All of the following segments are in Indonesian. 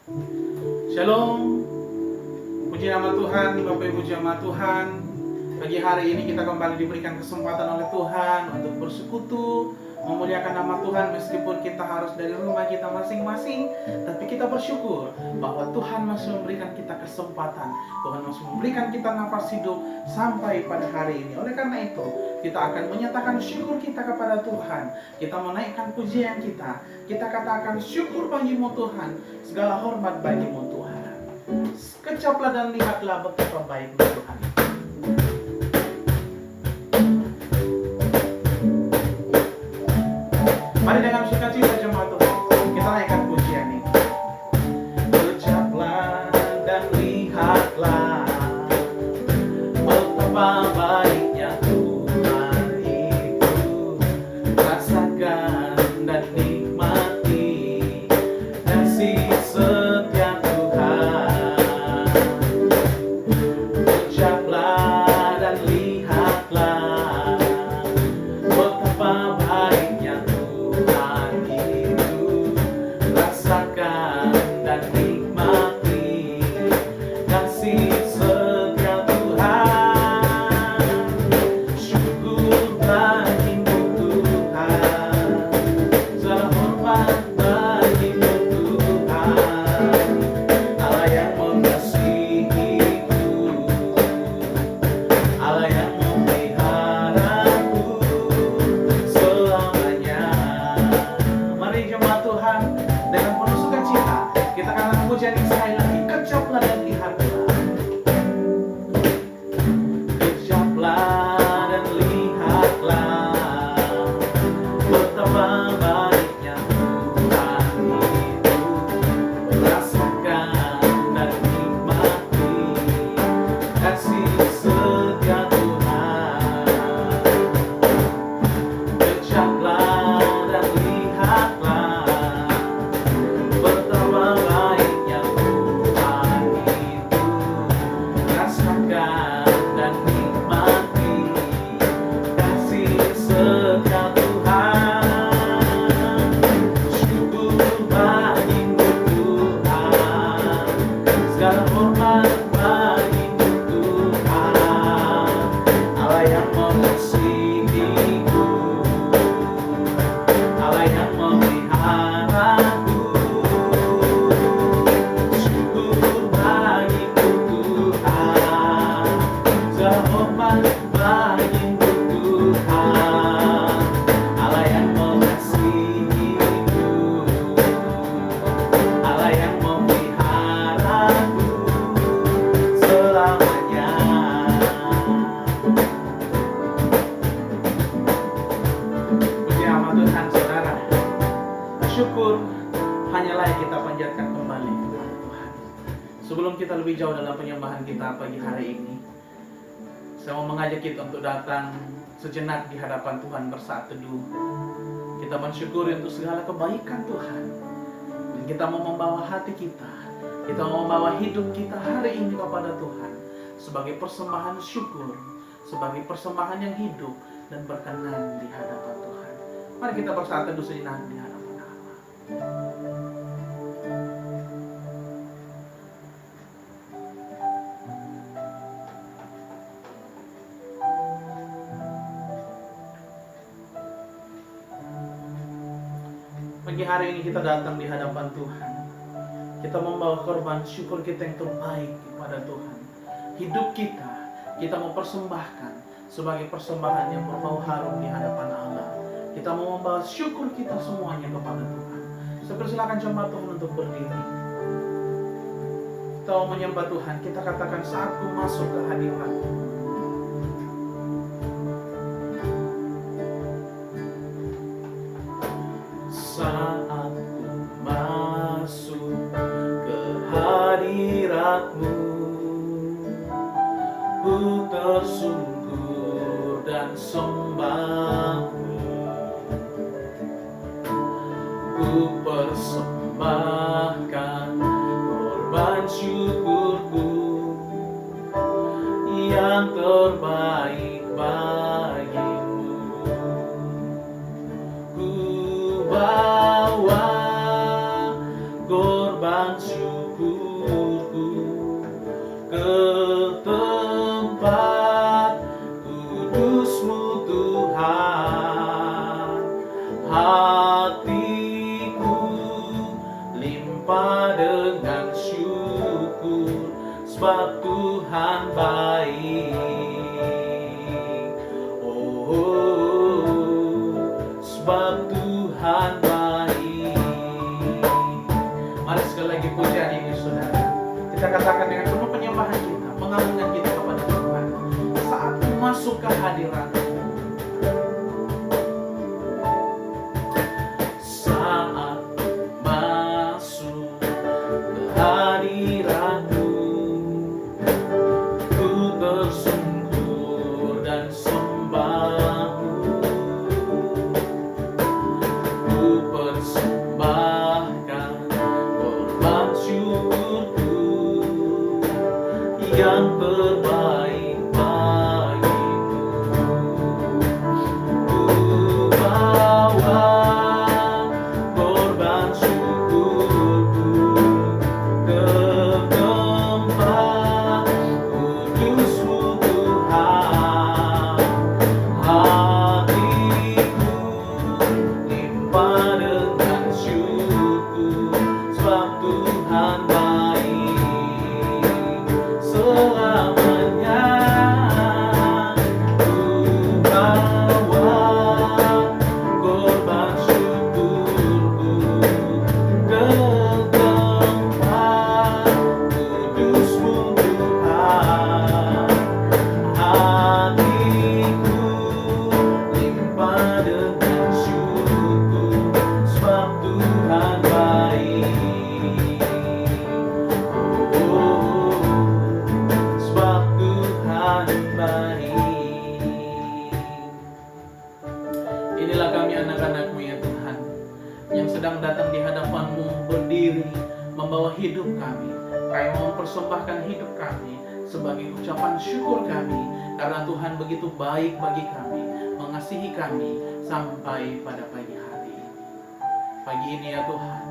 Shalom, puji nama Tuhan, Bapak Ibu jemaat Tuhan. Pagi hari ini kita kembali diberikan kesempatan oleh Tuhan untuk bersekutu, memuliakan nama Tuhan meskipun kita harus dari rumah kita masing-masing. Tapi kita bersyukur bahwa Tuhan masih memberikan kita kesempatan, Tuhan masih memberikan kita nafas hidup sampai pada hari ini. Oleh karena itu, kita akan menyatakan syukur kita kepada Tuhan. Kita menaikkan pujian kita. Kita katakan syukur bagimu Tuhan, segala hormat bagimu Tuhan. Kecaplah dan lihatlah betapa baiknya Tuhan. Mari dengan sukacita jemaat Tuhan, kita naikkan pujian ini. Kecaplah dan lihatlah betapa baiknya Tuhan itu. Rasakan dan nikmati kasih setia Tuhan. Kecaplah dan lihatlah betapa baiknya Tuhan itu. Rasakan dan nikmati kasih setia Tuhan. Syukur bagimu Tuhan, segala hormat bagimu Tuhan, Allah yang mengasihiku, Allah yang memeliharaku selamanya. Mari jemaat Tuhan, dengan penuh sukacita kita akan pujian ini sekali lagi. Kecaplah dan lihatlah. Kecaplah dan lihatlah betapa baiknya Tuhan itu. Rasakan dan nikmati kasih setia Tuhan. Kecaplah dan lihatlah betapa baiknya Tuhan itu. Rasakan dan nikmati kasih setia Tuhan. Syukur bagimu Tuhan, segala hormat bagimu Tuhan, Allah yang mengasihiku, Allah yang memeliharaku. Syukur bagimu Tuhan, segala hormat bagimu Tuhan, Allah yang mengasihiku, Allah yang memeliharaku selamanya. Puji nama Tuhan, saudara. Syukur hanyalah yang kita panjatkan kembali kepada Tuhan. Sebelum kita lebih jauh dalam penyembahan kita pagi hari ini, saya mau mengajak kita untuk datang sejenak di hadapan Tuhan bersaat teduh. Kita mensyukuri untuk segala kebaikan Tuhan. Dan kita mau membawa hati kita, kita mau membawa hidup kita hari ini kepada Tuhan sebagai persembahan syukur, sebagai persembahan yang hidup dan berkenan di hadapan Tuhan. Mari kita bersaat teduh sejenak di hadapan Allah. Pagi hari ini kita datang di hadapan Tuhan. Kita membawa korban syukur kita yang terbaik kepada Tuhan. Hidup kita mau persembahkan sebagai persembahan yang berbau harum di hadapan Allah. Kita mau membawa syukur kita semuanya kepada Tuhan. Saya persilakan jemaat Tuhan untuk berdiri. Kita mau menyembah Tuhan. Kita katakan, saat ku masuk ke hadirat-Mu. Saat ku masuk ke hadirat-Mu, ku tersungkur dan sembah-Mu. Ku persembahkan korban syukurku yang terbaik bagimu. Ku bawa korban syukur hatiku limpah dengan syukur, sebab Tuhan baik. Oh, sebab Tuhan baik. Mari sekali lagi pujian ini saudara, kita katakan dengan penuh penyembahan kita, pengagungan kita kepada Tuhan saat masuk ke hadirat. Saat masuk ke hadirat-Mu, ku tersungkur dan sembah-Mu. Ku persembahkan korban syukurku yang terbaik bagimu. Ku bawa korban syukurku ke tempat kudus-Mu Tuhan. Hatiku limpah dengan syukur, sebab Tuhan baik selamanya. Ku bawa korban syukurku ke tempat kudus-Mu Tuhan. Hatiku limpah dengan syukur, sebab Tuhan baik. Oh, sebab Tuhan baik. Inilah kami anak-anak-Mu ya Tuhan, yang sedang datang di hadapan-Mu, berdiri membawa hidup kami. Kami mempersembahkan hidup kami sebagai ucapan syukur kami, karena Tuhan begitu baik bagi kami, mengasihi kami sampai pada pagi hari ini. Pagi ini ya Tuhan,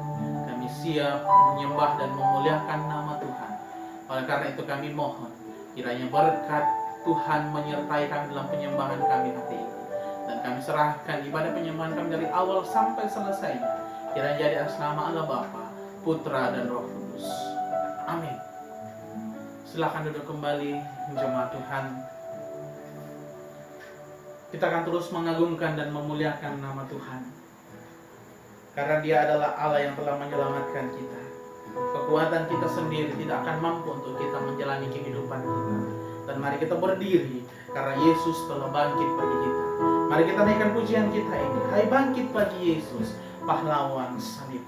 kami siap menyembah dan memuliakan nama Tuhan. Oleh karena itu kami mohon, kiranya berkat Tuhan menyertai kami dalam penyembahan kami hari ini. Dan kami serahkan ibadah penyembahan kami dari awal sampai selesainya, kiranya jadi atas nama Allah Bapa, Putra, dan Roh Kudus. Amin. Silakan duduk kembali, jemaat Tuhan. Kita akan terus mengagungkan dan memuliakan nama Tuhan, karena Dia adalah Allah yang telah menyelamatkan kita. Kekuatan kita sendiri tidak akan mampu untuk kita menjalani kehidupan kita. Dan mari kita berdiri, karena Yesus telah bangkit bagi kita. Mari kita naikkan pujian kita ini. Hai bangkit bagi Yesus, pahlawan salib.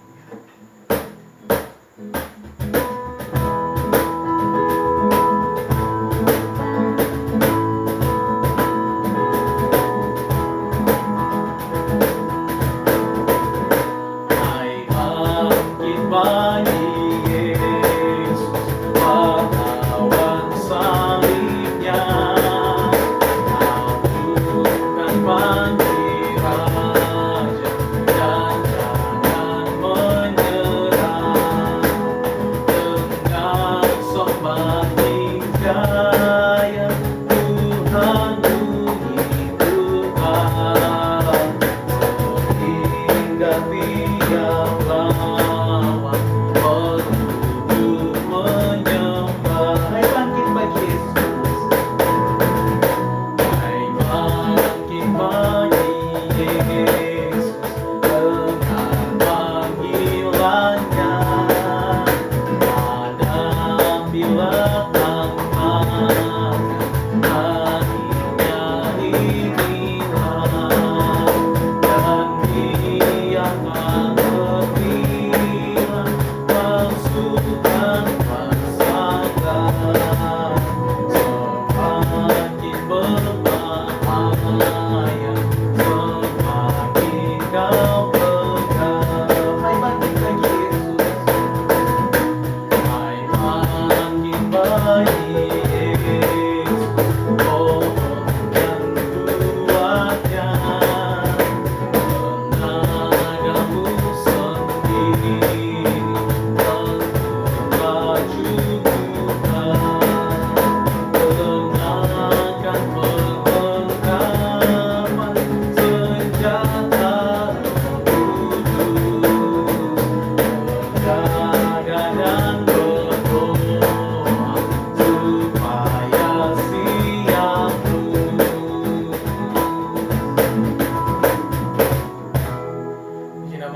Raja dan jangan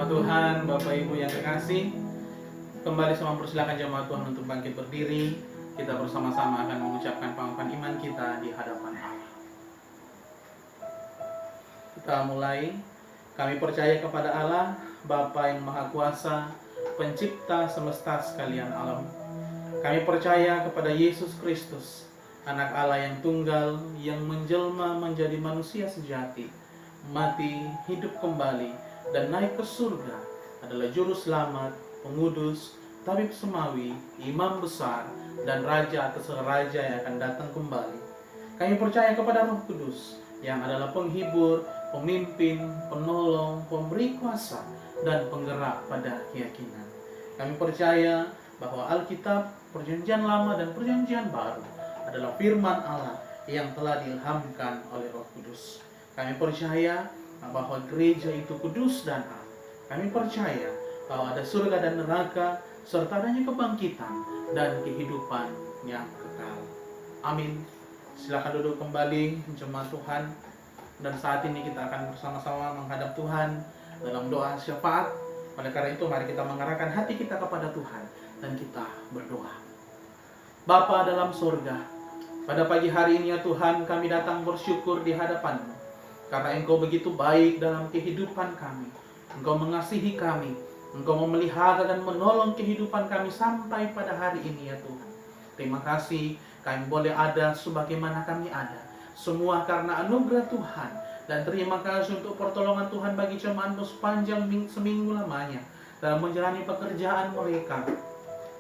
Jemaat Tuhan, Bapak Ibu yang kekasih, kembali sama persilakan jemaat Tuhan untuk bangkit berdiri. Kita bersama-sama akan mengucapkan pengakuan iman kita di hadapan Allah. Kita mulai. Kami percaya kepada Allah, Bapa yang Maha Kuasa, Pencipta semesta sekalian alam. Kami percaya kepada Yesus Kristus, Anak Allah yang tunggal, yang menjelma menjadi manusia sejati, mati, hidup kembali, dan naik ke surga, adalah Juru Selamat, Pengudus, Tabib Semawi, Imam Besar, dan Raja atas Raja yang akan datang kembali. Kami percaya kepada Roh Kudus, yang adalah penghibur, pemimpin, penolong, pemberi kuasa, dan penggerak pada keyakinan. Kami percaya bahwa Alkitab, Perjanjian Lama dan Perjanjian Baru adalah firman Allah yang telah diilhamkan oleh Roh Kudus. Kami percaya bahwa gereja itu kudus dan am. Kami percaya bahwa ada surga dan neraka, serta adanya kebangkitan dan kehidupan yang kekal. Amin. Silakan duduk kembali, jemaat Tuhan. Dan saat ini kita akan bersama-sama menghadap Tuhan dalam doa syafaat. Oleh karena itu, mari kita mengarahkan hati kita kepada Tuhan dan kita berdoa. Bapa dalam surga, pada pagi hari ini ya Tuhan, kami datang bersyukur di hadapan-Mu, karena Engkau begitu baik dalam kehidupan kami. Engkau mengasihi kami, Engkau memelihara dan menolong kehidupan kami sampai pada hari ini ya Tuhan. Terima kasih kami boleh ada sebagaimana kami ada. Semua karena anugerah Tuhan. Dan terima kasih untuk pertolongan Tuhan bagi jemaat-Mu sepanjang seminggu lamanya dalam menjalani pekerjaan mereka,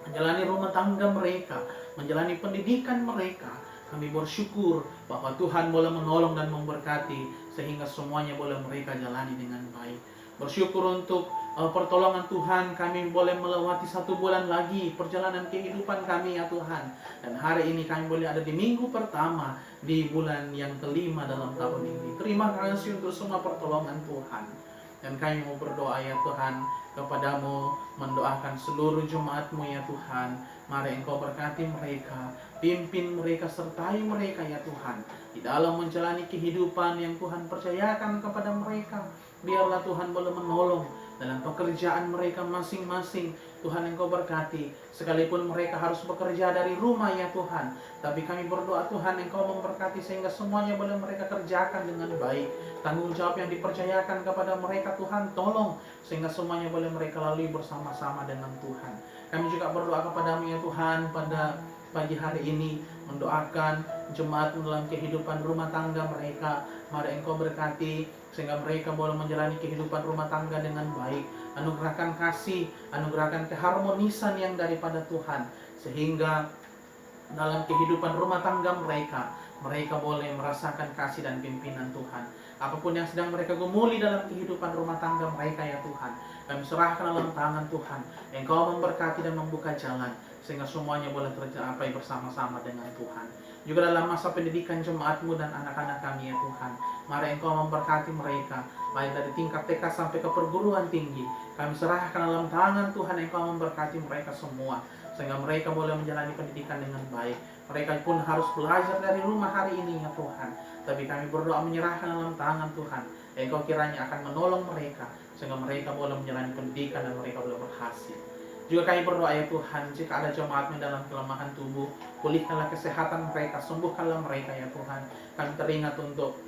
menjalani rumah tangga mereka, menjalani pendidikan mereka. Kami bersyukur bahwa Tuhan boleh menolong dan memberkati sehingga semuanya boleh mereka jalani dengan baik. Bersyukur untuk pertolongan Tuhan, kami boleh melewati 1 bulan lagi perjalanan kehidupan kami ya Tuhan. Dan hari ini kami boleh ada di minggu pertama di bulan yang kelima dalam tahun ini. Terima kasih untuk semua pertolongan Tuhan. Dan kami mau berdoa ya Tuhan kepadamu, mendoakan seluruh jemaat-Mu ya Tuhan. Mari Engkau berkati mereka, pimpin mereka, sertai mereka ya Tuhan, di dalam menjalani kehidupan yang Tuhan percayakan kepada mereka. Biarlah Tuhan boleh menolong dalam pekerjaan mereka masing-masing. Tuhan Engkau berkati, sekalipun mereka harus bekerja dari rumah ya Tuhan, tapi kami berdoa Tuhan Engkau memberkati sehingga semuanya boleh mereka kerjakan dengan baik. Tanggung jawab yang dipercayakan kepada mereka Tuhan tolong, sehingga semuanya boleh mereka lalui bersama-sama dengan Tuhan. Kami juga berdoa kepada-Mu ya Tuhan pada pagi hari ini, mendoakan jemaat dalam kehidupan rumah tangga mereka. Mari Engkau berkati sehingga mereka boleh menjalani kehidupan rumah tangga dengan baik. Anugerahkan kasih, anugerahkan keharmonisan yang daripada Tuhan, sehingga dalam kehidupan rumah tangga mereka boleh merasakan kasih dan pimpinan Tuhan. Apapun yang sedang mereka gumuli dalam kehidupan rumah tangga mereka ya Tuhan, kami serahkan dalam tangan Tuhan. Engkau memberkati dan membuka jalan sehingga semuanya boleh tercapai bersama-sama dengan Tuhan. Juga dalam masa pendidikan jemaat-Mu dan anak-anak kami ya Tuhan, mari Engkau memberkati mereka, baik dari tingkat TK sampai ke perguruan tinggi. Kami serahkan dalam tangan Tuhan. Engkau memberkati mereka semua sehingga mereka boleh menjalani pendidikan dengan baik. Mereka pun harus belajar dari rumah hari ini ya Tuhan, tapi kami berdoa menyerahkan dalam tangan Tuhan. Engkau kiranya akan menolong mereka sehingga mereka boleh menjalani pendidikan dan mereka boleh berhasil. Juga kami berdoa ya Tuhan, jika ada jemaat-Mu dalam kelemahan tubuh, pulihkanlah kesehatan mereka, sembuhkanlah mereka ya Tuhan. Kami teringat untuk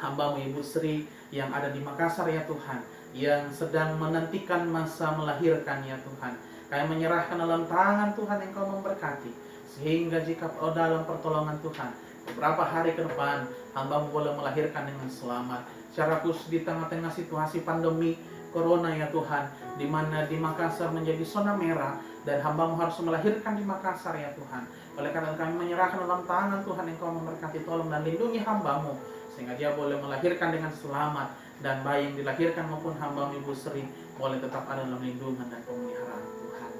hamba-Mu Ibu Sri yang ada di Makassar ya Tuhan, yang sedang menantikan masa melahirkan ya Tuhan. Kami menyerahkan dalam tangan Tuhan. Engkau memberkati sehingga jika dalam pertolongan Tuhan beberapa hari ke depan hamba-Mu boleh melahirkan dengan selamat. Secara khusus di tengah-tengah situasi pandemi Corona ya Tuhan, di mana di Makassar menjadi zona merah dan hamba-Mu harus melahirkan di Makassar ya Tuhan. Oleh karena kami menyerahkan dalam tangan Tuhan. Engkau memberkati, tolong dan lindungi hamba-Mu sehingga dia boleh melahirkan dengan selamat, dan bayi yang dilahirkan maupun hamba-Mu Ibu Sri boleh tetap ada dalam lindungan dan pemeliharaan Tuhan.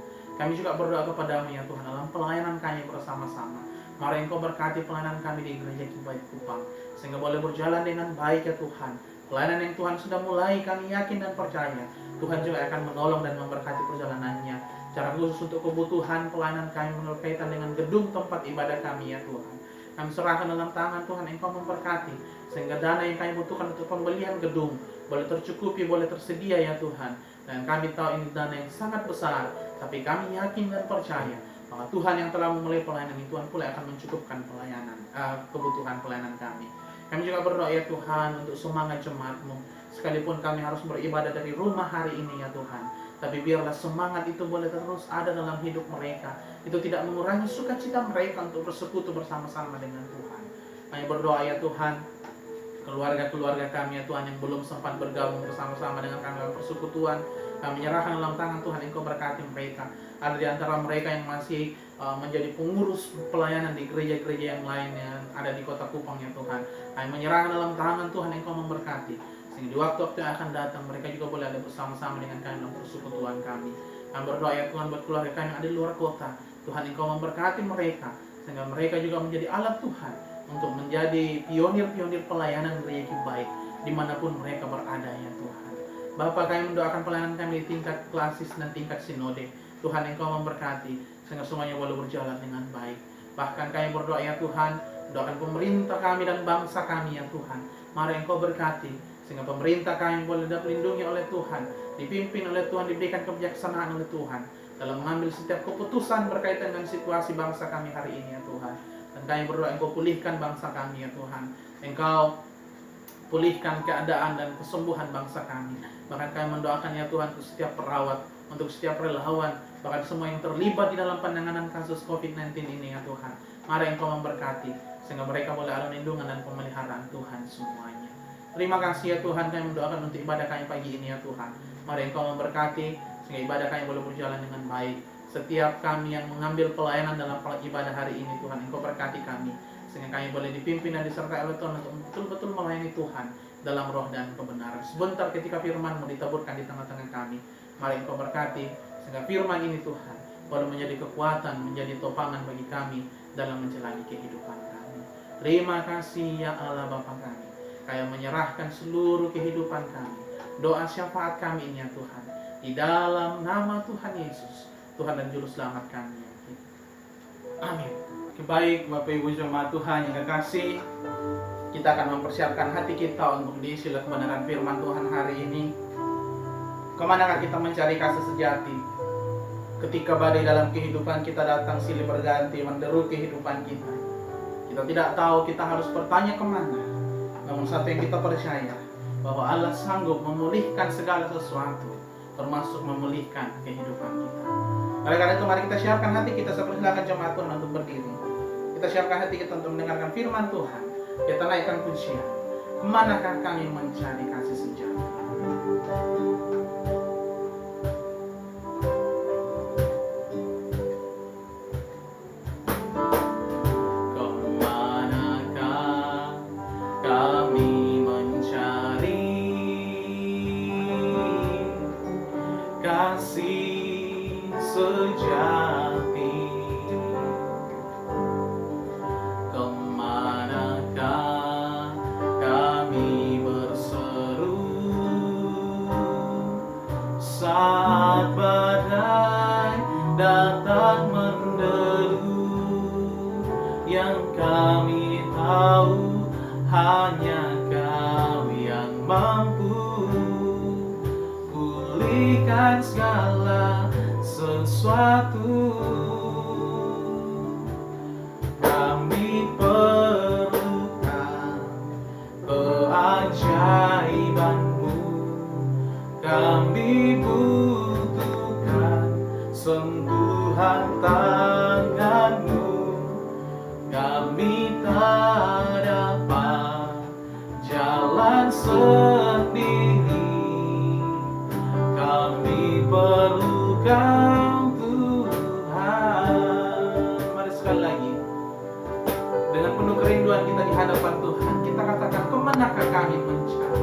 Kami juga berdoa kepada-Mu ya Tuhan dalam pelayanan kami bersama-sama. Mari Engkau berkati pelayanan kami di Gereja Kibaik Kupang sehingga boleh berjalan dengan baik ya Tuhan. Pelayanan yang Tuhan sudah mulai, kami yakin dan percaya Tuhan juga akan menolong dan memberkati perjalanannya. Secara khusus untuk kebutuhan pelayanan kami berkaitan dengan gedung tempat ibadah kami ya Tuhan, kami serahkan dalam tangan Tuhan. Engkau memberkati sehingga dana yang kami butuhkan untuk pembelian gedung boleh tercukupi, boleh tersedia ya Tuhan. Dan kami tahu ini dana yang sangat besar, tapi kami yakin dan percaya bahwa Tuhan yang telah memulai pelayanan ini, Tuhan pula akan mencukupkan kebutuhan pelayanan kami. Kami juga berdoa ya Tuhan untuk semangat jemaat-Mu, sekalipun kami harus beribadah dari rumah hari ini ya Tuhan, tapi biarlah semangat itu boleh terus ada dalam hidup mereka. Itu tidak mengurangi sukacita mereka untuk bersekutu bersama-sama dengan Tuhan. Kami berdoa ya Tuhan, keluarga-keluarga kami ya Tuhan yang belum sempat bergabung bersama-sama dengan kami dalam persekutuan, kami menyerahkan dalam tangan Tuhan. Engkau berkati mereka. Ada di antara mereka yang masih menjadi pengurus pelayanan di gereja-gereja yang lain yang ada di kota Kupang ya Tuhan. Kami menyerahkan dalam tangan Tuhan. Engkau memberkati, sehingga di waktu-waktu yang akan datang mereka juga boleh ada bersama-sama dengan kami dalam persekutuan kami. Kami berdoa ya Tuhan buat keluarga kami yang ada di luar kota. Tuhan Engkau memberkati mereka, sehingga mereka juga menjadi alat Tuhan untuk menjadi pionir-pionir pelayanan gereja baik dimanapun mereka berada ya Tuhan. Bapa, kami mendoakan pelayanan kami di tingkat klasis dan tingkat sinode. Tuhan Engkau memberkati sehingga semuanya boleh berjalan dengan baik. Bahkan kami berdoa ya Tuhan, doakan pemerintah kami dan bangsa kami ya Tuhan. Mari Engkau berkati sehingga pemerintah kami boleh dilindungi oleh Tuhan, dipimpin oleh Tuhan, diberikan kebijaksanaan oleh Tuhan dalam mengambil setiap keputusan berkaitan dengan situasi bangsa kami hari ini ya Tuhan. Dan kami berdoa Engkau pulihkan bangsa kami ya Tuhan. Engkau pulihkan keadaan dan kesembuhan bangsa kami. Bahkan kami mendoakan ya Tuhan untuk setiap perawat, untuk setiap relawan, bahkan semua yang terlibat di dalam penanganan kasus COVID-19 ini ya Tuhan. Mari Engkau memberkati sehingga mereka boleh ada lindungan dan pemeliharaan Tuhan semuanya. Terima kasih ya Tuhan, kami mendoakan untuk ibadah kami pagi ini ya Tuhan. Mari Engkau memberkati sehingga ibadah kami boleh berjalan dengan baik. Setiap kami yang mengambil pelayanan dalam ibadah hari ini Tuhan, Engkau berkati kami sehingga kami boleh dipimpin dan disertai oleh Tuhan untuk betul-betul melayani Tuhan dalam roh dan kebenaran. Sebentar ketika firman-Mu ditaburkan di tengah-tengah kami, mari Engkau berkati sehingga firman ini Tuhan boleh menjadi kekuatan, menjadi topangan bagi kami dalam menjalani kehidupan kami. Terima kasih ya Allah Bapa kami. Kami menyerahkan seluruh kehidupan kami, doa syafaat kami ini ya Tuhan, di dalam nama Tuhan Yesus, Tuhan dan Juru Selamat kami. Amin. Baik Bapak Ibu jemaat Tuhan yang kekasih, kita akan mempersiapkan hati kita untuk diisi oleh kebenaran firman Tuhan hari ini. Kemanakah kita mencari kasih sejati? Ketika badai dalam kehidupan kita datang silih berganti menderu kehidupan kita, kita tidak tahu kita harus bertanya kemana. Namun satu yang kita percaya, bahwa Allah sanggup memulihkan segala sesuatu, termasuk memulihkan kehidupan kita. Oleh karena itu mari kita siapkan hati kita. Saya persilakan jemaat Tuhan untuk berdiri. Kita siapkan hati kita untuk mendengarkan firman Tuhan. Kita naikkan pujian. Kemanakah kami mencari kasih sejati? Kasih sejati, kemanakah kami berseru saat badai datang menderu? Yang kami tahu hanya Kau yang mampu pulihkan segala sesuatu. Kami perlukan keajaiban-Mu, kami butuhkan sentuhan tangan-Mu. Kami tak dapat jalan sendiri, kami perlukan Tuhan. Mari sekali lagi, dengan penuh kerinduan kita di hadapan Tuhan, kita katakan, kemanakah kami mencari?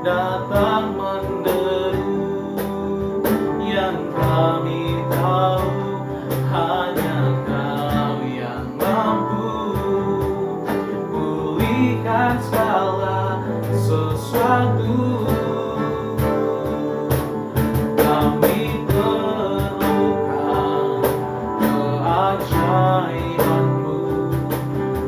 datang menderu. Yang kami tahu hanya Kau yang mampu pulihkan segala sesuatu. Kami perlukan keajaiban-Mu,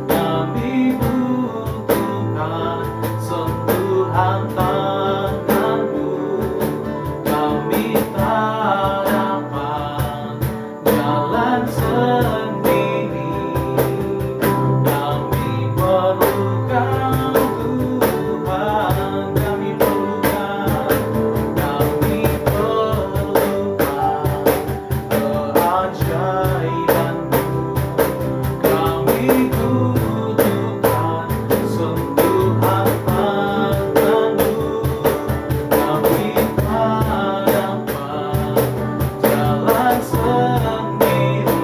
kami butuhkan sentuhan tangan-Mu. Kami tak dapat jalan sendiri, kami perlukan Tuhan, kami perlukan keajaiban-Mu. Kami butuhkan sentuhan tangan-Mu. Kami tak dapat jalan sendiri,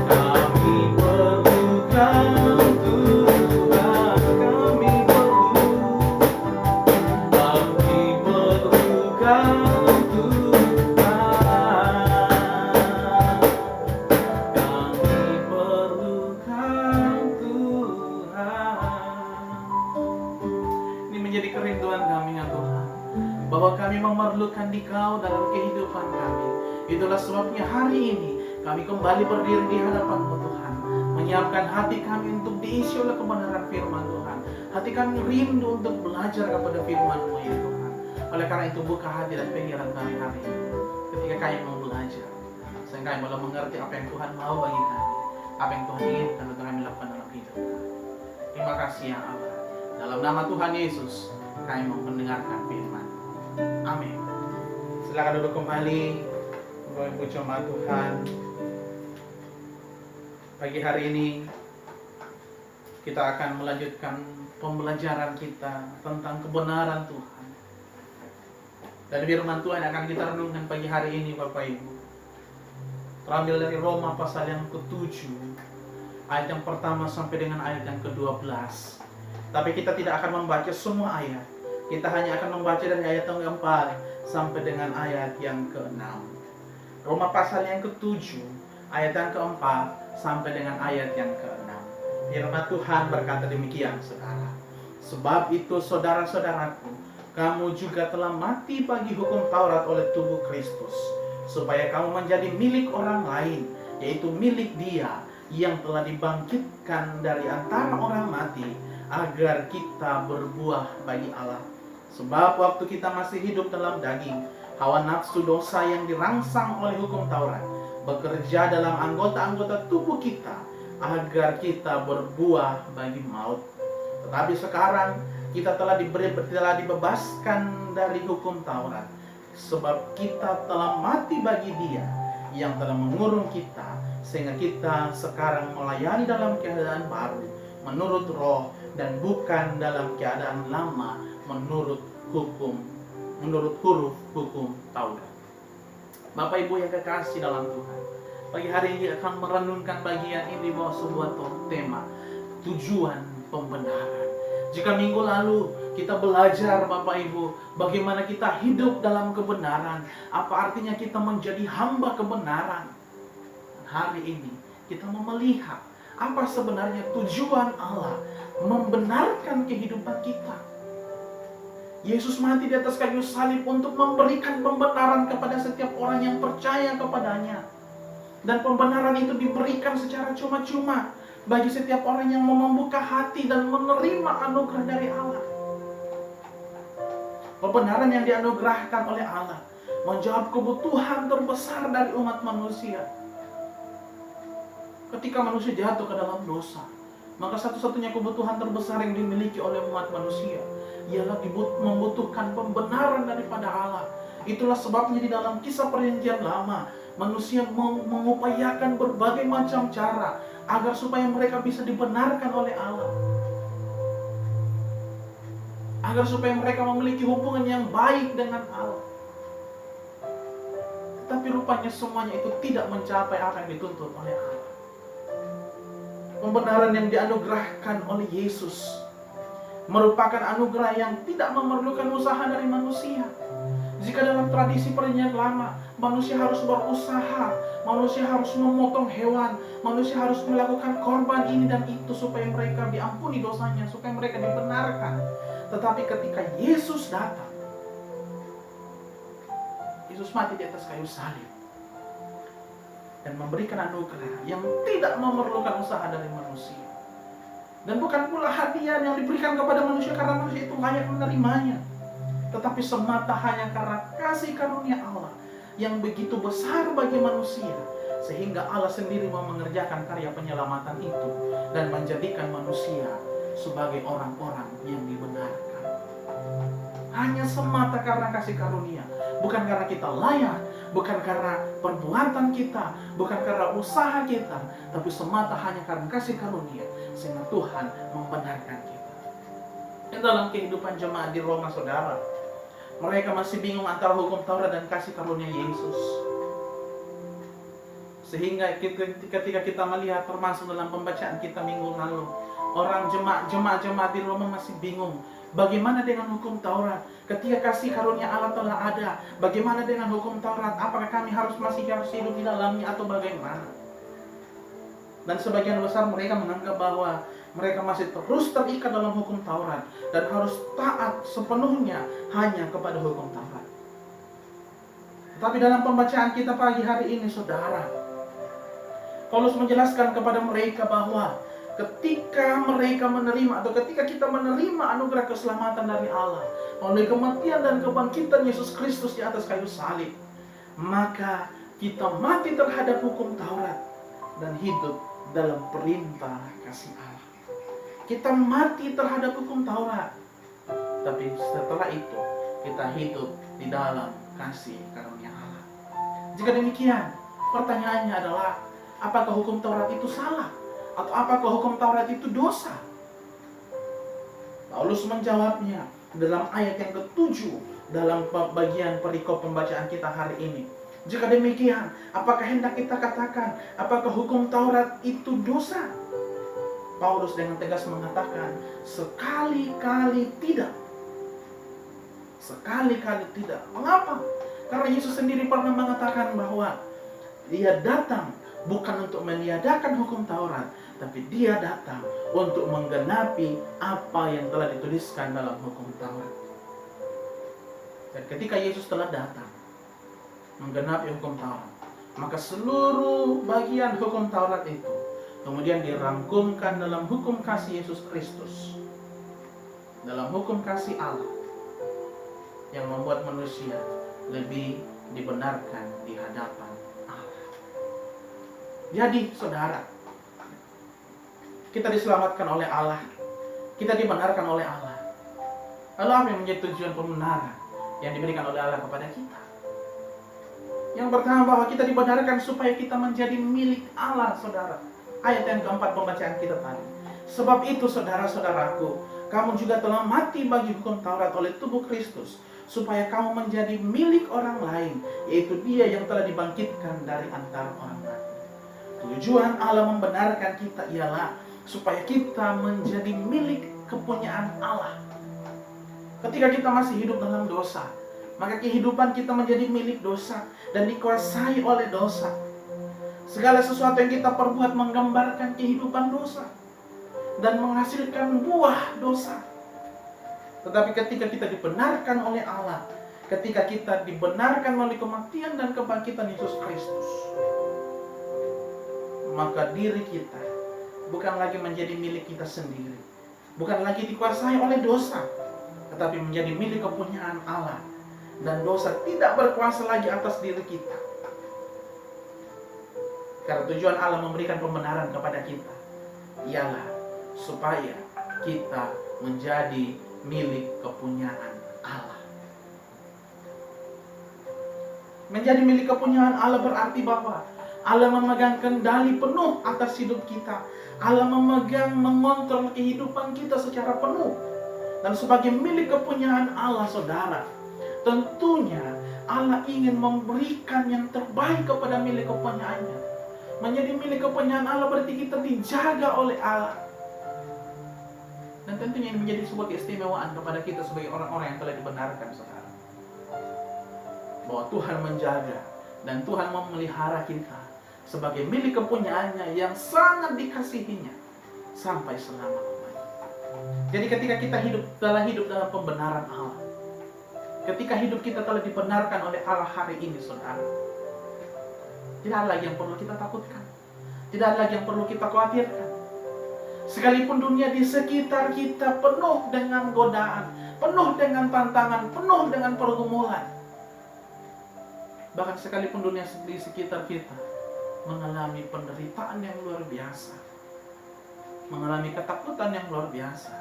kami perlukan Tuhan. Kami perlukan Tuhan. Kami perlukan Tuhan. Ini menjadi kerinduan kami ya Tuhan, bahwa kami memerlukan Dikau dalam kehidupan kami. Itulah sebabnya hari ini kami kembali berdiri di hadapan-Mu Tuhan, menyiapkan hati kami untuk diisi oleh kebenaran firman Tuhan. Hati kami rindu untuk belajar kepada firman-Mu ya Tuhan. Oleh karena itu buka hati dan pikiran kami hari ini ketika kami mau belajar, sehingga kami boleh mengerti apa yang Tuhan mau bagi kami, apa yang Tuhan inginkan untuk kami lakukan dalam hidup kami. Terima kasih ya Allah. Dalam nama Tuhan Yesus kami mau mendengarkan firman. Amin. Silakan duduk kembali, Bapak Ibu jemaat Tuhan. Pagi hari ini kita akan melanjutkan pembelajaran kita tentang kebenaran Tuhan. Dan firman Tuhan akan kita renungkan pagi hari ini Bapak Ibu, terambil dari Roma pasal yang ke-7, ayat yang pertama sampai dengan ayat yang ke-12. Tapi kita tidak akan membaca semua ayat. Kita hanya akan membaca dari ayat yang ke-4 sampai dengan ayat yang ke-6. Roma pasal yang ke-7, ayat yang ke-4 sampai dengan ayat yang ke-6. Firman Tuhan berkata demikian, saudara. Sebab itu saudara-saudaraku, kamu juga telah mati bagi hukum Taurat oleh tubuh Kristus, supaya kamu menjadi milik orang lain, yaitu milik Dia yang telah dibangkitkan dari antara orang mati, agar kita berbuah bagi Allah. Sebab waktu kita masih hidup dalam daging, hawa nafsu dosa yang dirangsang oleh hukum Taurat bekerja dalam anggota-anggota tubuh kita, agar kita berbuah bagi maut. Tetapi sekarang kita telah dibebaskan dari hukum Taurat, sebab kita telah mati bagi Dia yang telah mengurung kita, sehingga kita sekarang melayani dalam keadaan baru menurut roh, dan bukan dalam keadaan lama menurut huruf hukum Taurat. Bapak Ibu yang kekasih dalam Tuhan, pagi hari ini akan merenungkan bagian ini bahwa sebuah tema, tujuan pembenaran. Jika minggu lalu kita belajar Bapak Ibu, bagaimana kita hidup dalam kebenaran, apa artinya kita menjadi hamba kebenaran. Hari ini kita mau melihat apa sebenarnya tujuan Allah membenarkan kehidupan kita. Yesus mati di atas kayu salib untuk memberikan pembenaran kepada setiap orang yang percaya kepadanya. Dan pembenaran itu diberikan secara cuma-cuma bagi setiap orang yang mau membuka hati dan menerima anugerah dari Allah. Kebenaran yang dianugerahkan oleh Allah menjawab kebutuhan terbesar dari umat manusia. Ketika manusia jatuh ke dalam dosa, maka satu-satunya kebutuhan terbesar yang dimiliki oleh umat manusia ialah membutuhkan pembenaran daripada Allah. Itulah sebabnya di dalam kisah perjanjian lama, manusia mengupayakan berbagai macam cara agar supaya mereka bisa dibenarkan oleh Allah, agar supaya mereka memiliki hubungan yang baik dengan Allah. Tapi rupanya semuanya itu tidak mencapai apa yang dituntut oleh Allah. Pembenaran yang dianugerahkan oleh Yesus merupakan anugerah yang tidak memerlukan usaha dari manusia. Jika dalam tradisi perjanjian lama, manusia harus berusaha, manusia harus memotong hewan, manusia harus melakukan korban ini dan itu supaya mereka diampuni dosanya, supaya mereka dibenarkan. Tetapi ketika Yesus datang, Yesus mati di atas kayu salib dan memberikan anugerah yang tidak memerlukan usaha dari manusia. Dan bukan pula hadiah yang diberikan kepada manusia karena manusia itu layak menerimanya, tetapi semata hanya karena kasih karunia Allah yang begitu besar bagi manusia, sehingga Allah sendiri mau mengerjakan karya penyelamatan itu dan menjadikan manusia sebagai orang-orang yang dibenarkan. Hanya semata karena kasih karunia, bukan karena kita layak, bukan karena perbuatan kita, bukan karena usaha kita, tapi semata hanya karena kasih karunia, sehingga Tuhan membenarkan kita. Dan dalam kehidupan jemaat di Roma, saudara, mereka masih bingung antara hukum Taurat dan kasih karunia Yesus. Sehingga ketika kita melihat, termasuk dalam pembacaan kita minggu lalu, orang jemaat di Roma masih bingung. Bagaimana dengan hukum Taurat? Ketika kasih karunia Allah telah ada, bagaimana dengan hukum Taurat? Apakah kami masih harus hidup di dalamnya atau bagaimana? Dan sebagian besar mereka menganggap bahwa mereka masih terus terikat dalam hukum Taurat dan harus taat sepenuhnya hanya kepada hukum Taurat. Tapi dalam pembacaan kita pagi hari ini, saudara, Paulus menjelaskan kepada mereka bahwa ketika mereka menerima atau ketika kita menerima anugerah keselamatan dari Allah melalui kematian dan kebangkitan Yesus Kristus di atas kayu salib, maka kita mati terhadap hukum Taurat dan hidup dalam perintah kasih Allah. Kita mati terhadap hukum Taurat, tapi setelah itu kita hidup di dalam kasih karunia Allah. Jika demikian, pertanyaannya adalah, apakah hukum Taurat itu salah? Atau apakah hukum Taurat itu dosa? Paulus menjawabnya dalam ayat yang ke-7 dalam bagian perikop pembacaan kita hari ini. Jika demikian, apakah hendak kita katakan, apakah hukum Taurat itu dosa? Paulus dengan tegas mengatakan, sekali-kali tidak. Sekali-kali tidak. Mengapa? Karena Yesus sendiri pernah mengatakan bahwa Dia datang bukan untuk meniadakan hukum Taurat, tapi Dia datang untuk menggenapi apa yang telah dituliskan dalam hukum Taurat. Dan ketika Yesus telah datang menggenapi hukum Taurat, maka seluruh bagian hukum Taurat itu kemudian dirangkumkan dalam hukum kasih Yesus Kristus, dalam hukum kasih Allah yang membuat manusia lebih dibenarkan di hadapan Allah. Jadi saudara, kita diselamatkan oleh Allah, kita dibenarkan oleh Allah. Lalu apa yang menjadi tujuan pembenaran yang diberikan oleh Allah kepada kita? Yang pertama, bahwa kita dibenarkan supaya kita menjadi milik Allah, saudara. Ayat yang keempat pembacaan kita tadi. Sebab itu saudara-saudaraku, kamu juga telah mati bagi hukum Taurat oleh tubuh Kristus, supaya kamu menjadi milik orang lain, yaitu Dia yang telah dibangkitkan dari antara orang mati. Tujuan Allah membenarkan kita ialah supaya kita menjadi milik kepunyaan Allah. Ketika kita masih hidup dalam dosa, maka kehidupan kita menjadi milik dosa dan dikuasai oleh dosa. Segala sesuatu yang kita perbuat menggambarkan kehidupan dosa dan menghasilkan buah dosa. Tetapi ketika kita dibenarkan oleh Allah, ketika kita dibenarkan melalui kematian dan kebangkitan Yesus Kristus, maka diri kita bukan lagi menjadi milik kita sendiri, bukan lagi dikuasai oleh dosa, tetapi menjadi milik kepunyaan Allah. Dan dosa tidak berkuasa lagi atas diri kita. Karena tujuan Allah memberikan pembenaran kepada kita ialah supaya kita menjadi milik kepunyaan Allah. Menjadi milik kepunyaan Allah berarti bahwa Allah memegang kendali penuh atas hidup kita. Allah mengontrol kehidupan kita secara penuh. Dan sebagai milik kepunyaan Allah, saudara, tentunya Allah ingin memberikan yang terbaik kepada milik kepunyaannya. Menjadi milik kepunyaan Allah berarti kita dijaga oleh Allah. Dan tentunya ini menjadi sebuah keistimewaan kepada kita sebagai orang-orang yang telah dibenarkan, saudara. Bahwa Tuhan menjaga dan Tuhan memelihara kita sebagai milik kepunyaannya yang sangat dikasihinya sampai selama-lamanya. Jadi ketika kita hidup dalam pembenaran Allah, ketika hidup kita telah dibenarkan oleh Allah hari ini, saudara, tidak ada lagi yang perlu kita takutkan, tidak ada lagi yang perlu kita khawatirkan. Sekalipun dunia di sekitar kita penuh dengan godaan, penuh dengan tantangan, penuh dengan pergumulan, bahkan sekalipun dunia di sekitar kita mengalami penderitaan yang luar biasa, mengalami ketakutan yang luar biasa,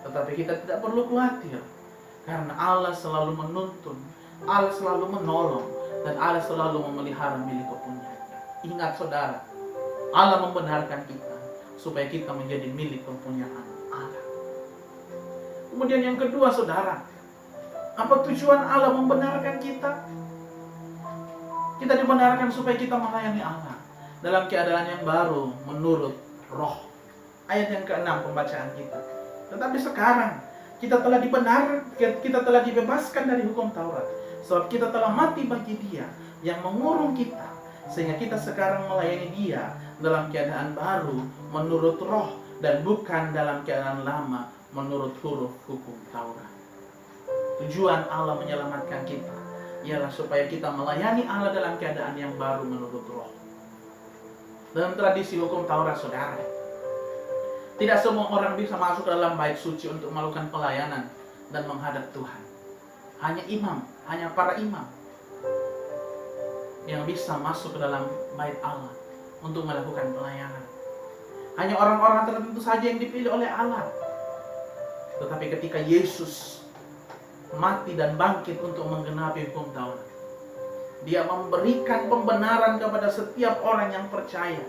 tetapi kita tidak perlu khawatir, karena Allah selalu menuntun, Allah selalu menolong, dan Allah selalu memelihara milik kepunyaannya. Ingat saudara, Allah membenarkan kita supaya kita menjadi milik kepunyaan Allah. Kemudian yang kedua, saudara, apa tujuan Allah membenarkan kita? Kita dibenarkan supaya kita melayani Allah dalam keadaan yang baru menurut roh. Ayat yang ke-6 pembacaan kita. Tetapi sekarang kita telah dibenarkan, kita telah dibebaskan dari hukum Taurat, sebab kita telah mati bagi Dia yang mengurung kita, sehingga kita sekarang melayani Dia dalam keadaan baru menurut roh dan bukan dalam keadaan lama menurut huruf hukum Taurat. Tujuan Allah menyelamatkan kita ialah supaya kita melayani Allah dalam keadaan yang baru menurut roh. Dalam tradisi hukum Taurat, saudara, tidak semua orang bisa masuk dalam bait suci untuk melakukan pelayanan dan menghadap Tuhan. Hanya imam, hanya para imam yang bisa masuk ke dalam bait Allah untuk melakukan pelayanan. Hanya orang-orang tertentu saja yang dipilih oleh Allah. Tetapi ketika Yesus mati dan bangkit untuk menggenapi hukum Taurat, Dia memberikan pembenaran kepada setiap orang yang percaya.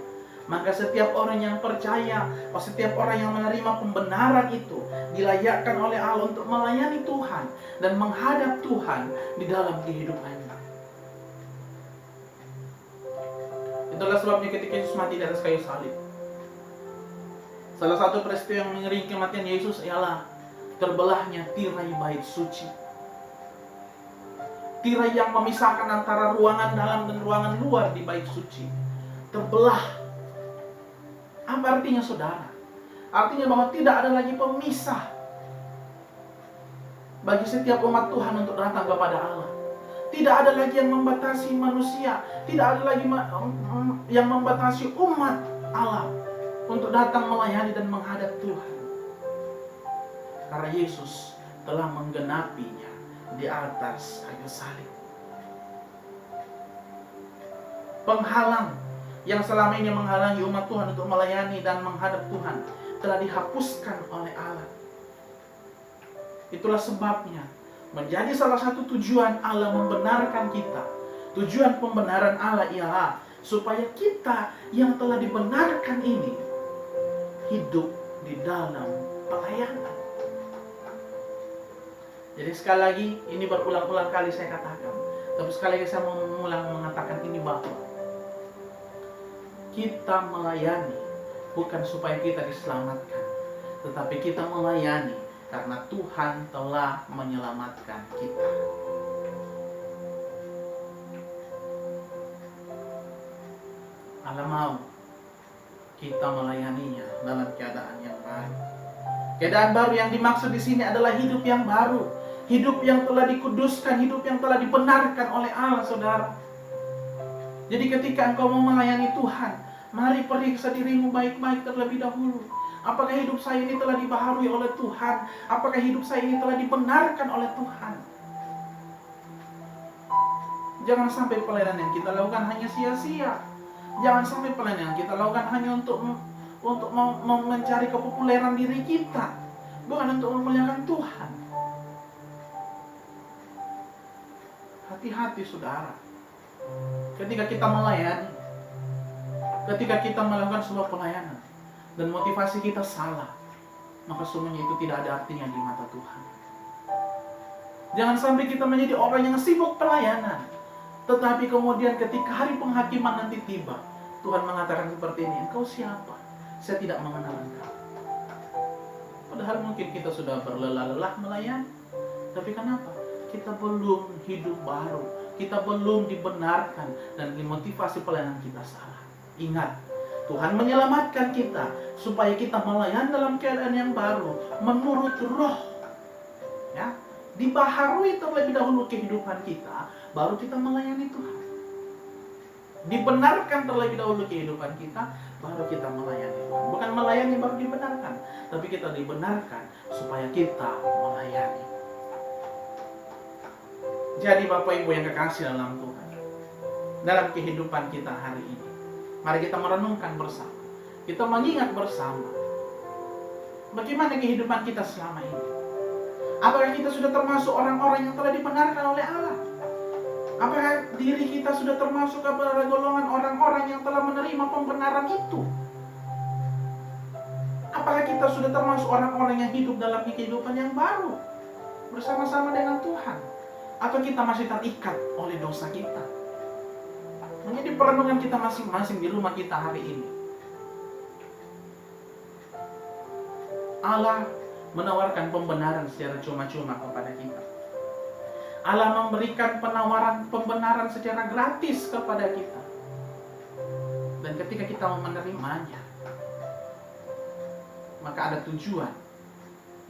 Maka setiap orang yang percaya, setiap orang yang menerima pembenaran itu dilayakkan oleh Allah untuk melayani Tuhan dan menghadap Tuhan di dalam kehidupannya. Itulah sebabnya ketika Yesus mati di atas kayu salib, salah satu peristiwa yang mengiringi kematian Yesus ialah terbelahnya tirai bait suci. Tirai yang memisahkan antara ruangan dalam dan ruangan luar di bait suci terbelah. Apa artinya, saudara? Artinya bahwa tidak ada lagi pemisah bagi setiap umat Tuhan untuk datang kepada Allah. Tidak ada lagi yang membatasi manusia, tidak ada lagi yang membatasi umat Allah untuk datang melayani dan menghadap Tuhan. Karena Yesus telah menggenapinya di atas kayu salib. Penghalang yang selama ini menghalangi umat Tuhan untuk melayani dan menghadap Tuhan telah dihapuskan oleh Allah. Itulah sebabnya menjadi salah satu tujuan Allah membenarkan kita. Tujuan pembenaran Allah ialah supaya kita yang telah dibenarkan ini hidup di dalam pelayanan. Jadi sekali lagi, ini berulang-ulang kali saya katakan, tapi sekali lagi saya mau mengatakan ini, bahwa kita melayani bukan supaya kita diselamatkan, tetapi kita melayani karena Tuhan telah menyelamatkan kita. Allah mau kita melayaninya dalam keadaan yang baru. Keadaan baru yang dimaksud di sini adalah hidup yang baru, hidup yang telah dikuduskan, hidup yang telah dibenarkan oleh Allah, saudara. Jadi ketika engkau mau melayani Tuhan, mari periksa dirimu baik-baik terlebih dahulu. Apakah hidup saya ini telah dibaharui oleh Tuhan? Apakah hidup saya ini telah dibenarkan oleh Tuhan? Jangan sampai pelayanan yang kita lakukan hanya sia-sia. Jangan sampai pelayanan yang kita lakukan hanya untuk mencari kepopuleran diri kita, bukan untuk memuliakan Tuhan. Hati-hati, saudara. Ketika kita melayani, ketika kita melakukan sebuah pelayanan dan motivasi kita salah, maka semuanya itu tidak ada artinya di mata Tuhan. Jangan sampai kita menjadi orang yang sibuk pelayanan, tetapi kemudian ketika hari penghakiman nanti tiba, Tuhan mengatakan seperti ini, engkau siapa? Saya tidak mengenal engkau. Padahal mungkin kita sudah berlelah-lelah melayani. Tapi kenapa? Kita belum hidup baru. Kita belum dibenarkan dan dimotivasi pelayanan kita salah. Ingat, Tuhan menyelamatkan kita supaya kita melayani dalam keadaan yang baru menurut roh. Ya, dibaharui terlebih dahulu kehidupan kita, baru kita melayani Tuhan. Dibenarkan terlebih dahulu kehidupan kita, baru kita melayani Tuhan. Bukan melayani baru dibenarkan, tapi kita dibenarkan supaya kita melayani. Jadi Bapak Ibu yang kekasih dalam Tuhan, dalam kehidupan kita hari ini, mari kita merenungkan bersama. Kita mengingat bersama bagaimana kehidupan kita selama ini. Apakah kita sudah termasuk orang-orang yang telah dibenarkan oleh Allah? Apakah diri kita sudah termasuk kepada golongan orang-orang yang telah menerima pembenaran itu? Apakah kita sudah termasuk orang-orang yang hidup dalam kehidupan yang baru bersama-sama dengan Tuhan? Atau kita masih terikat oleh dosa kita? Menjadi perenungan kita masing-masing di rumah kita hari ini. Allah menawarkan pembenaran secara cuma-cuma kepada kita. Allah memberikan penawaran pembenaran secara gratis kepada kita. Dan ketika kita mau menerimanya, maka ada tujuan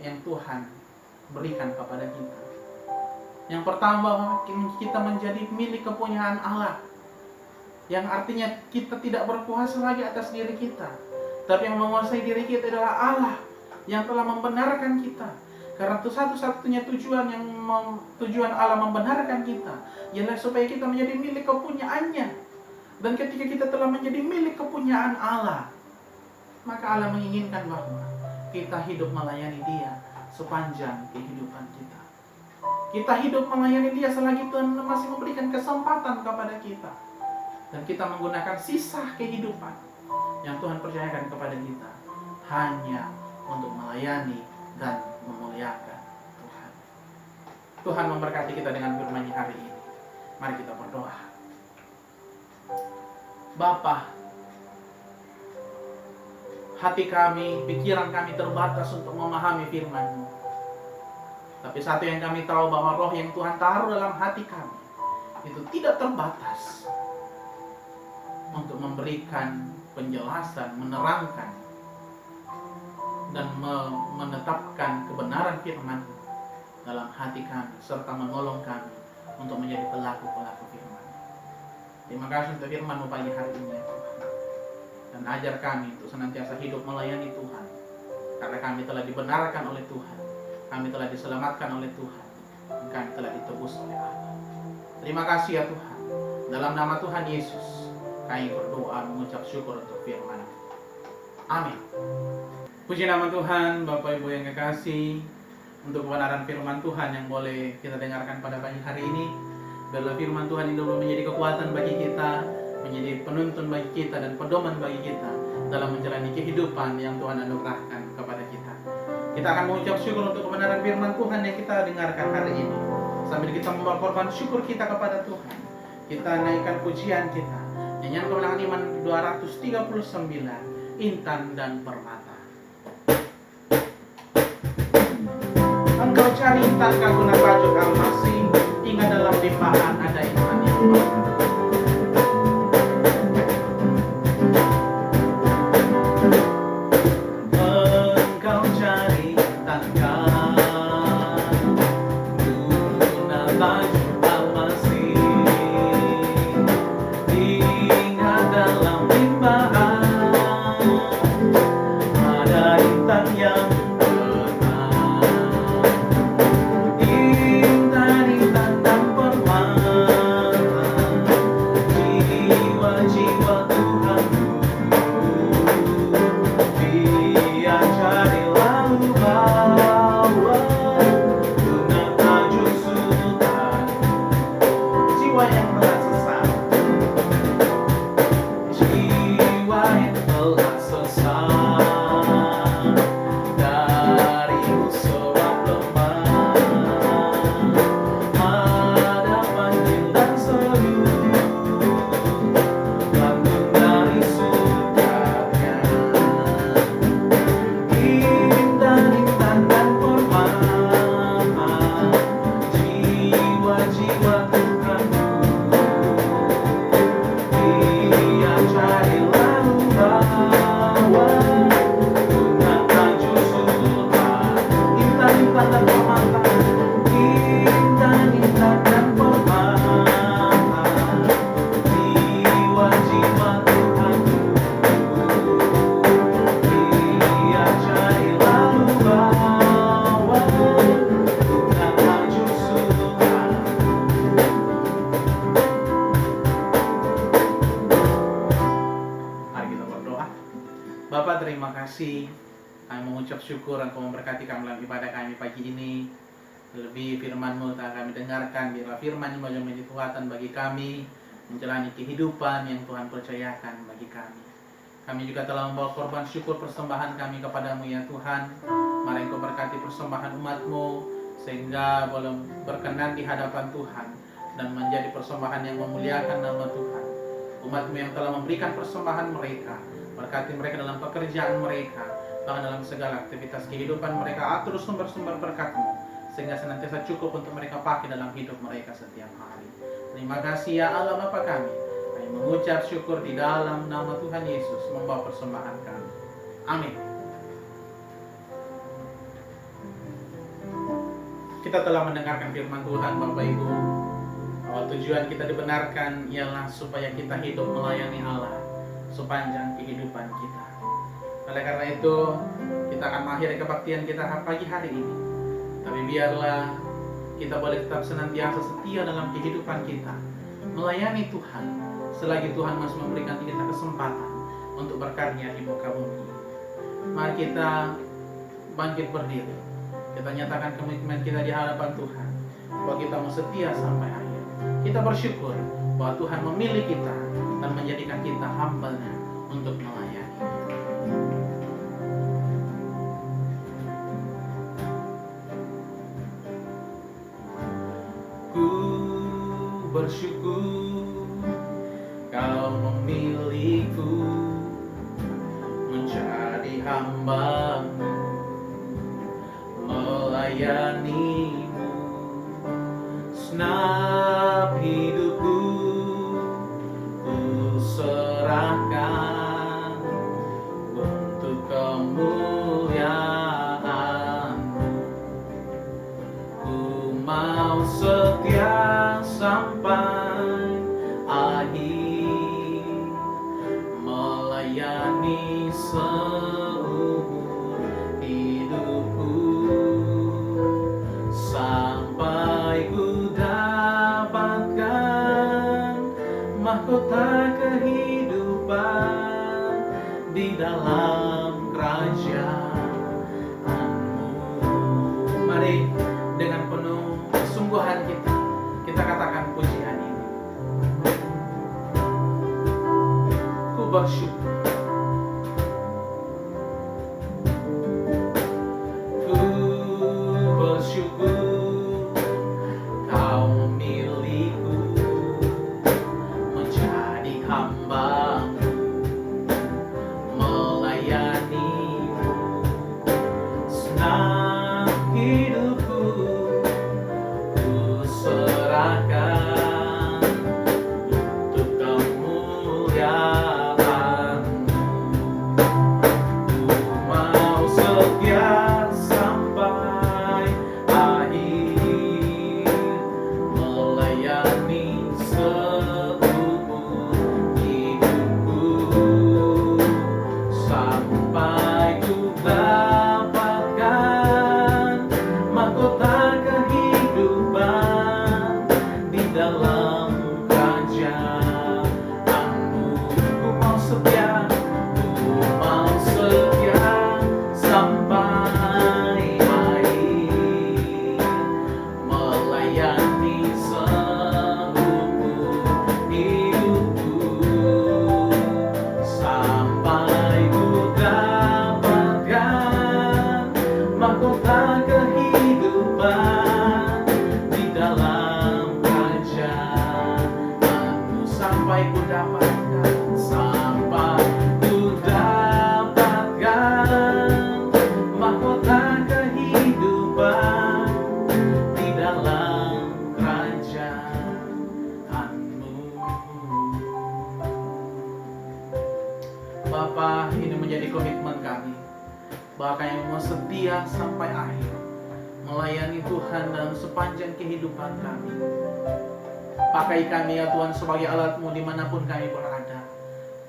yang Tuhan berikan kepada kita. Yang pertama, kita menjadi milik kepunyaan Allah. Yang artinya kita tidak berkuasa lagi atas diri kita, tapi yang menguasai diri kita adalah Allah yang telah membenarkan kita. Karena itu satu-satunya tujuan Allah membenarkan kita ialah supaya kita menjadi milik kepunyaannya. Dan ketika kita telah menjadi milik kepunyaan Allah, maka Allah menginginkan bahwa kita hidup melayani Dia sepanjang kehidupan kita. Kita hidup melayani Dia selagi Tuhan masih memberikan kesempatan kepada kita. Dan kita menggunakan sisa kehidupan yang Tuhan percayakan kepada kita hanya untuk melayani dan memuliakan Tuhan. Tuhan memberkati kita dengan firman-Nya hari ini. Mari kita berdoa. Bapa, hati kami, pikiran kami terbatas untuk memahami firman-Mu. Tapi satu yang kami tahu bahwa roh yang Tuhan taruh dalam hati kami itu tidak terbatas untuk memberikan penjelasan, menerangkan dan menetapkan kebenaran firman dalam hati kami serta menolong kami untuk menjadi pelaku-pelaku firman. Terima kasih untuk firman-Mu pagi hari ini ya Tuhan. Dan ajar kami untuk senantiasa hidup melayani Tuhan. Karena kami telah dibenarkan oleh Tuhan. Kami telah diselamatkan oleh Tuhan. Dan kami telah ditebus oleh Allah. Terima kasih ya Tuhan. Dalam nama Tuhan Yesus, kami berdoa mengucap syukur untuk firman. Amin. Puji nama Tuhan, Bapak Ibu yang kekasih, untuk kebenaran firman Tuhan yang boleh kita dengarkan pada pagi hari ini. Biarlah firman Tuhan ini boleh menjadi kekuatan bagi kita, menjadi penuntun bagi kita dan pedoman bagi kita dalam menjalani kehidupan yang Tuhan anugerahkan kepada kita. Kita akan mengucap syukur untuk kebenaran firman Tuhan yang kita dengarkan hari ini. Sambil kita membawa syukur kita kepada Tuhan, kita naikkan pujian kita. Nyanyian Kemenangan Iman 239, Intan dan Permata. Engkau cari intan kaguna baju almasi, ingat dalam limpahan ada intan yang baru. Engkau cari intan kaguna baju almasi, ingat dalam limpahan ada intan yang kasih. Kami mengucap syukur Engkau memberkati kami dalam ibadah kami pagi ini. Lebih firman-Mu telah kami dengarkan, biarlah firman yang menjadi kekuatan bagi kami menjalani kehidupan yang Tuhan percayakan bagi kami. Kami juga telah membawa korban syukur persembahan kami kepadamu ya Tuhan. Mari Engkau berkati persembahan umat-Mu sehingga boleh berkenan di hadapan Tuhan dan menjadi persembahan yang memuliakan nama Tuhan. Umat-Mu yang telah memberikan persembahan mereka, berkati mereka dalam pekerjaan mereka, bahkan dalam segala aktivitas kehidupan mereka. Atur sumber-sumber berkat-Mu sehingga senantiasa cukup untuk mereka pakai dalam hidup mereka setiap hari. Terima kasih ya Allah Bapa kami. Kami mengucap syukur di dalam nama Tuhan Yesus membawa persembahan kami. Amin. Kita telah mendengarkan firman Tuhan Bapak Ibu, bahwa tujuan kita dibenarkan ialah supaya kita hidup melayani Allah sepanjang kehidupan kita. Oleh karena itu, kita akan mengakhiri kebaktian kita pagi hari ini. Tapi biarlah kita boleh tetap senantiasa setia dalam kehidupan kita, melayani Tuhan, selagi Tuhan masih memberikan kita kesempatan untuk berkarya di muka bumi. Mari kita bangkit berdiri. Kita nyatakan komitmen kita di hadapan Tuhan, bahwa kita mau setia sampai akhir. Kita bersyukur bahwa Tuhan memilih kita dan menjadikan kita hamba-Nya untuk melayani. Ku bersyukur Kau memilihku menjadi hamba-Mu, melayani-Mu. Segenap hidupku ku serahkan untuk kemuliaan-Mu. Ku mau setia sampai akhir, melayani seumur hidupku, sampai ku dapatkan mahkota kehidupan di dalam kerajaan-Mu. Mari dengan penuh kesungguhan kita katakan pujian ini. Ku bersyukur, ku bersyukur Kau memilihku menjadi hamba-Mu, melayani-Mu. Senang hidupku ku serahkan untuk kemuliaan-Mu. Ku mau setia sampai akhir, melayani seumur hidupku, sampai ku dapatkan mahkota kehidupan di dalam kerajaan-Mu. Ku mau setia sampai akhir, melayani seumur hidupku, sampai ku dapatkan mahkota kehidupan di dalam kerajaan-Mu. Sampai ku dapatkan, sampai ku dapatkan mahkota kehidupan di dalam kerajaan-Mu. Bapa, ini menjadi komitmen kami, bahwa kami mau setia sampai akhir, melayani Tuhan dalam sepanjang kehidupan kami. Pakai kami ya Tuhan sebagai alat-Mu dimanapun kami berada,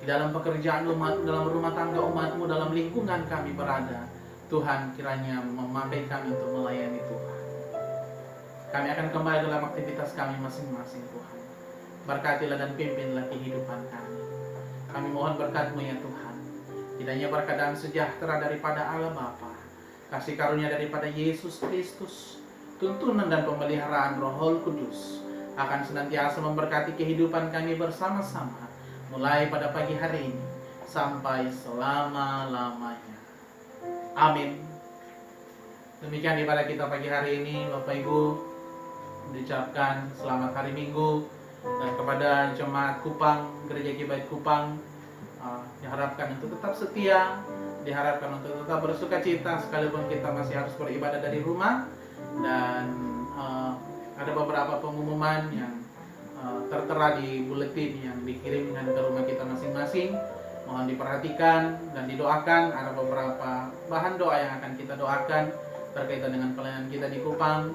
di dalam pekerjaan umat, dalam rumah tangga umat-Mu, dalam lingkungan kami berada. Tuhan kiranya memakai kami untuk melayani Tuhan. Kami akan kembali dalam aktivitas kami masing-masing Tuhan. Berkatilah dan pimpinlah kehidupan kami. Kami mohon berkat-Mu ya Tuhan. Kiranya berkat dan sejahtera daripada Allah Bapa, kasih karunia daripada Yesus Kristus, tuntunan dan pemeliharaan Roh Kudus akan senantiasa memberkati kehidupan kami bersama-sama, mulai pada pagi hari ini sampai selama-lamanya. Amin. Demikian ibadah kita pagi hari ini, Bapak Ibu. Diucapkan selamat hari Minggu, dan kepada jemaat Kupang, Gereja Kibait Kupang, diharapkan untuk tetap setia, diharapkan untuk tetap bersuka cita sekalipun kita masih harus beribadah dari rumah. Dan ada beberapa pengumuman yang tertera di buletin yang dikirimkan ke rumah kita masing-masing. Mohon diperhatikan dan didoakan. Ada beberapa bahan doa yang akan kita doakan berkaitan dengan pelayanan kita di Kupang,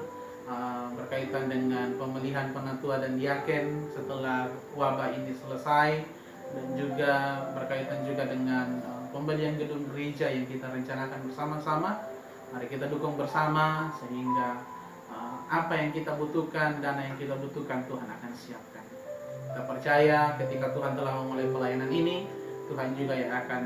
berkaitan dengan pemilihan penatua dan diaken setelah wabah ini selesai, dan juga berkaitan juga dengan pembelian gedung gereja yang kita rencanakan bersama-sama. Mari kita dukung bersama sehingga apa yang kita butuhkan, dana yang kita butuhkan, Tuhan akan siapkan. Kita percaya ketika Tuhan telah memulai pelayanan ini, Tuhan juga yang akan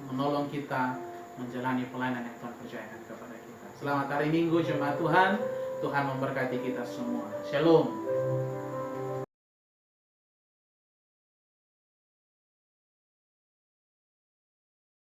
menolong kita menjalani pelayanan yang Tuhan percayakan kepada kita. Selamat hari Minggu jemaat Tuhan. Tuhan memberkati kita semua. Shalom.